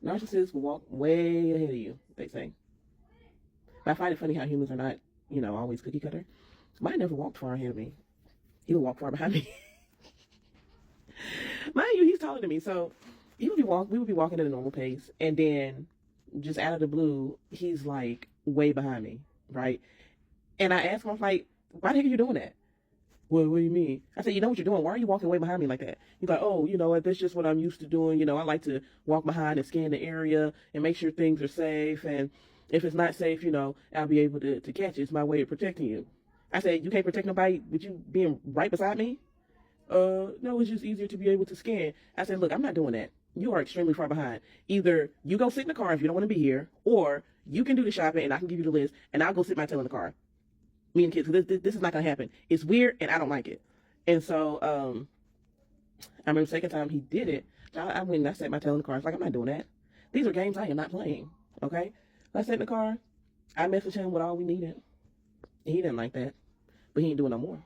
Narcissists will walk way ahead of you, they say. But I find it funny how humans are not, always cookie cutter. Mine never walked far ahead of me. He would walk far behind me. Mind you, he's taller than me, so we would be walking at a normal pace, and then just out of the blue, he's like way behind me, right? And I asked him, I was like, why the heck are you doing that? What do you mean? I said, you know what you're doing. Why are you walking way behind me like that? He's like, oh, you know what? That's just what I'm used to doing. I like to walk behind and scan the area and make sure things are safe. And if it's not safe, I'll be able to catch it. It's my way of protecting you. I said, you can't protect nobody with you being right beside me? No, it's just easier to be able to scan. I said, look, I'm not doing that. You are extremely far behind. Either you go sit in the car if you don't want to be here, or you can do the shopping and I can give you the list and I'll go sit my tail in the car. Me and kids, this is not gonna happen. It's weird and I don't like it. And so I remember the second time he did it, I went and I sat my tail in the car. I was like, I'm not doing that. These are games I am not playing. Okay? I sat in the car, I messaged him with all we needed. He didn't like that. But he ain't doing no more.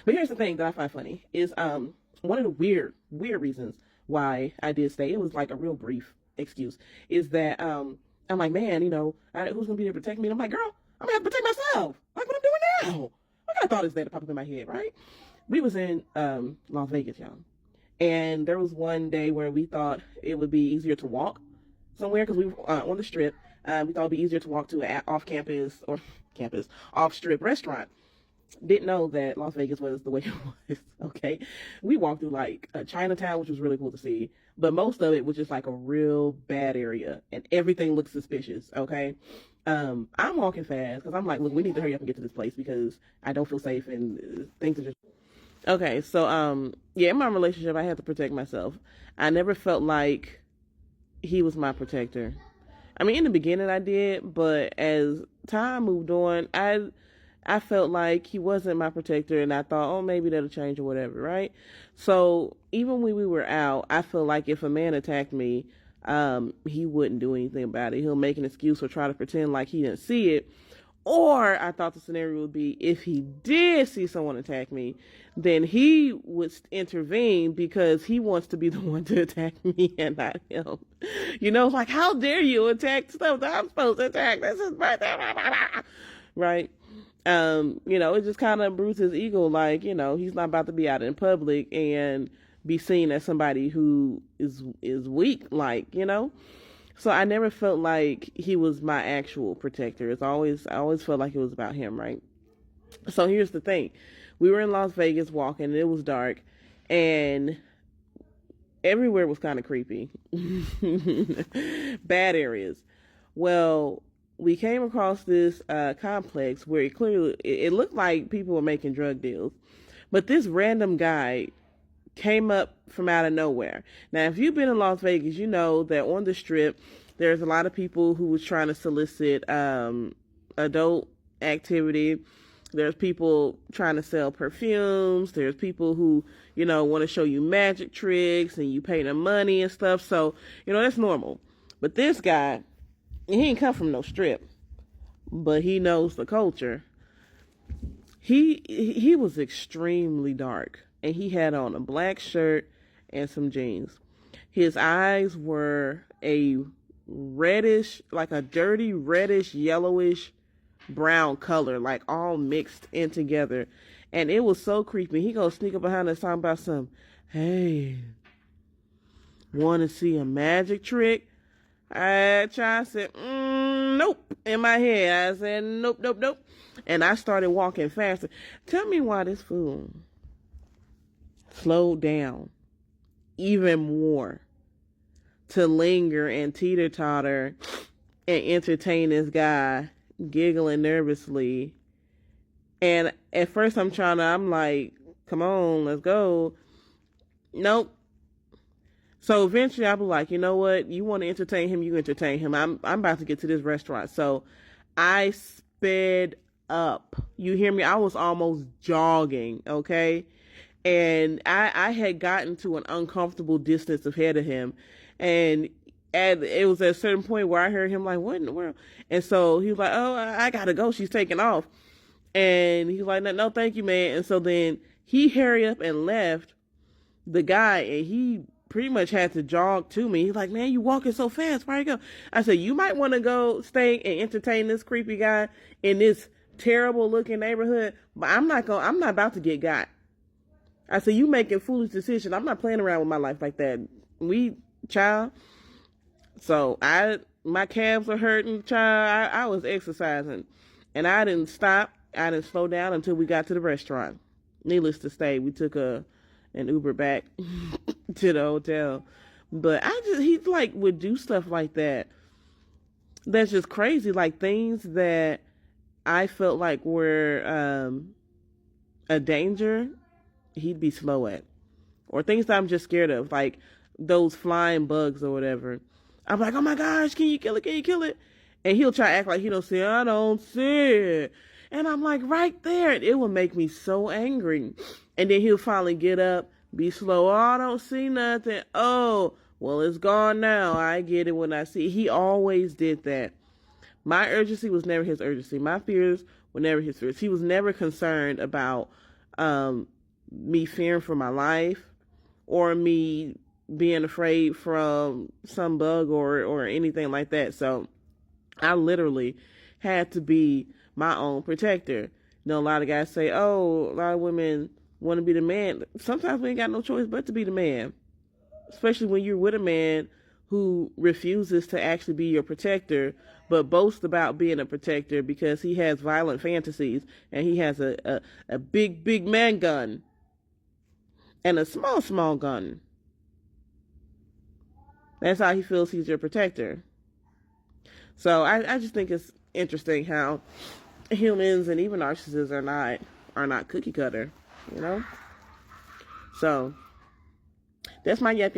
But here's the thing that I find funny is one of the weird reasons why I did stay, it was like a real brief excuse, is that I'm like, man, who's gonna be there to protect me? And I'm like, girl, I'm gonna have to protect myself. Like what I'm doing now. What kind of thought is that to pop up in my head, right? We was in Las Vegas, y'all. And there was one day where we thought it would be easier to walk somewhere because we were on the strip. We thought it'd be easier to walk to an off-strip restaurant. Didn't know that Las Vegas was the way it was. Okay, we walked through like Chinatown, which was really cool to see, but most of it was just like a real bad area, and everything looked suspicious. Okay, I'm walking fast because I'm like, look, we need to hurry up and get to this place because I don't feel safe and things are just okay. So yeah, in my relationship, I had to protect myself. I never felt like he was my protector. I mean, in the beginning I did, but as time moved on, I felt like he wasn't my protector, and I thought, oh, maybe that'll change or whatever, right? So even when we were out, I feel like if a man attacked me, he wouldn't do anything about it. He'll make an excuse or try to pretend like he didn't see it. Or I thought the scenario would be if he did see someone attack me, then he would intervene because he wants to be the one to attack me and not him. Like, how dare you attack stuff that I'm supposed to attack? This is my right? It just kind of bruised his ego. Like, he's not about to be out in public and be seen as somebody who is weak, So I never felt like he was my actual protector. I always felt like it was about him, right? So here's the thing. We were in Las Vegas walking, and it was dark, and everywhere was kind of creepy. Bad areas. Well, we came across this complex where it looked like people were making drug deals. But this random guy came up from out of nowhere. Now, if you've been in Las Vegas, you know that on the strip, there's a lot of people who was trying to solicit adult activity. There's people trying to sell perfumes. There's people who, want to show you magic tricks and you pay them money and stuff. So, that's normal. But this guy, he ain't come from no strip, but he knows the culture. He was extremely dark, and he had on a black shirt and some jeans. His eyes were a reddish, like a dirty reddish, yellowish, brown color, like all mixed in together. And it was so creepy. He gonna sneak up behind us talking about some, hey, want to see a magic trick? I said, nope. In my head, I said, nope. And I started walking faster. Tell me why this fool slowed down even more to linger and teeter-totter and entertain this guy giggling nervously. And at first I'm like, come on, let's go. Nope. So eventually I'll be like, you know what? You want to entertain him, you entertain him. I'm about to get to this restaurant. So I sped up. You hear me? I was almost jogging, okay? And I had gotten to an uncomfortable distance ahead of him. And it was at a certain point where I heard him like, what in the world? And so he was like, oh, I gotta go. She's taking off. And he's like, no, thank you, man. And so then he hurried up and left the guy, and he pretty much had to jog to me. He's like, man, you walking so fast. Where you go? I said, you might want to go stay and entertain this creepy guy in this terrible looking neighborhood, but I'm not about to get got. I said, you making foolish decisions. I'm not playing around with my life like that. Child. So my calves are hurting, child. I was exercising and I didn't stop. I didn't slow down until we got to the restaurant. Needless to say, we took an Uber back to the hotel. But he like would do stuff like that. That's just crazy. Like things that I felt like were a danger, he'd be slow at. Or things that I'm just scared of, like those flying bugs or whatever. I'm like, oh my gosh, can you kill it? Can you kill it? And he'll try to act like he don't see it. I don't see it. And I'm like, right there. And it will make me so angry. And then he'll finally get up, be slow. Oh, I don't see nothing. Oh, well, it's gone now. I get it when I see it. He always did that. My urgency was never his urgency. My fears were never his fears. He was never concerned about me fearing for my life or me being afraid from some bug or anything like that. So I literally had to be my own protector. You know, a lot of guys say, oh, a lot of women want to be the man. Sometimes we ain't got no choice but to be the man, especially when you're with a man who refuses to actually be your protector, but boasts about being a protector because he has violent fantasies and he has a big man gun and a small gun. That's how he feels he's your protector. So I just think it's interesting how humans and even narcissists are not cookie cutter, you know? So that's my yap.